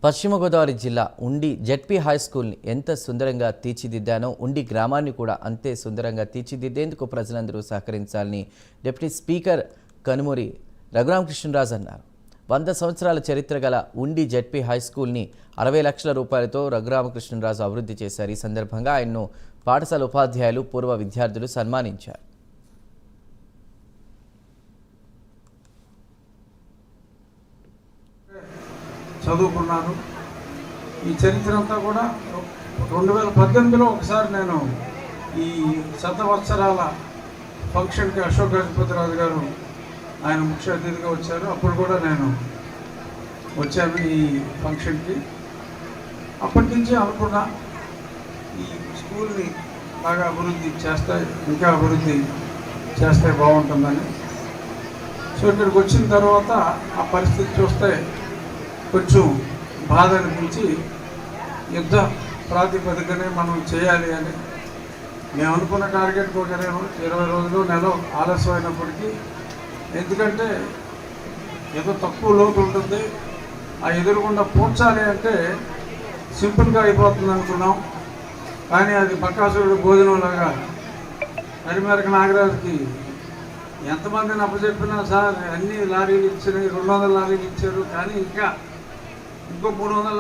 పశ్చిమ గోదావరి జిల్లా ఉండి జెడ్పీ హై స్కూల్ని ఎంత సుందరంగా తీర్చిదిద్దానో ఉండి గ్రామాన్ని కూడా అంతే సుందరంగా తీర్చిదిద్దేందుకు ప్రజలందరూ సహకరించాలని డిప్యూటీ స్పీకర్ కనుమూరి రఘురామకృష్ణరాజు అన్నారు. 100 సంవత్సరాల చరిత్ర గల ఉండి జెడ్పీ హై స్కూల్ని 60 లక్షల రూపాయలతో రఘురామకృష్ణరాజు అభివృద్ధి చేశారు. ఈ సందర్భంగా ఆయన్ను పాఠశాల ఉపాధ్యాయులు, పూర్వ విద్యార్థులు సన్మానించారు. చదువుకున్నాను. ఈ చరిత్ర అంతా కూడా 2018లో ఒకసారి నేను ఈ శతవత్సరాల ఫంక్షన్కి అశోక్ గజపతిరాజు గారు ఆయన ముఖ్య అతిథిగా వచ్చారు. అప్పుడు కూడా నేను వచ్చాను ఈ ఫంక్షన్కి. అప్పటి నుంచి అనుకున్నా ఈ స్కూల్ని బాగా అభివృద్ధి చేస్తే, ఇంకా అభివృద్ధి చేస్తే బాగుంటుందని. సో ఇక్కడికి వచ్చిన తర్వాత ఆ పరిస్థితి చూస్తే కొంచెం బాధ అనిపించి యుద్ధ ప్రాతిపదికనే మనం చేయాలి అని మేము అనుకున్న టార్గెట్కి ఒక 20 రోజులు నెల ఆలస్యమైనప్పటికీ, ఎందుకంటే ఏదో తక్కువ లోటు ఉంటుంది, ఆ ఎదురుగుండా పూడ్చాలి అంటే సింపుల్గా అయిపోతుంది అనుకున్నాం. కానీ అది బకాసురుడు భోజనంలాగా నడిమేరకు నాగరాజుకి ఎంతమందిని అప్పచెప్పినా సార్ అన్ని లారీలు ఇచ్చినాయి, 200 లారీలు ఇచ్చారు, కానీ ఇంకా ఇంకో 300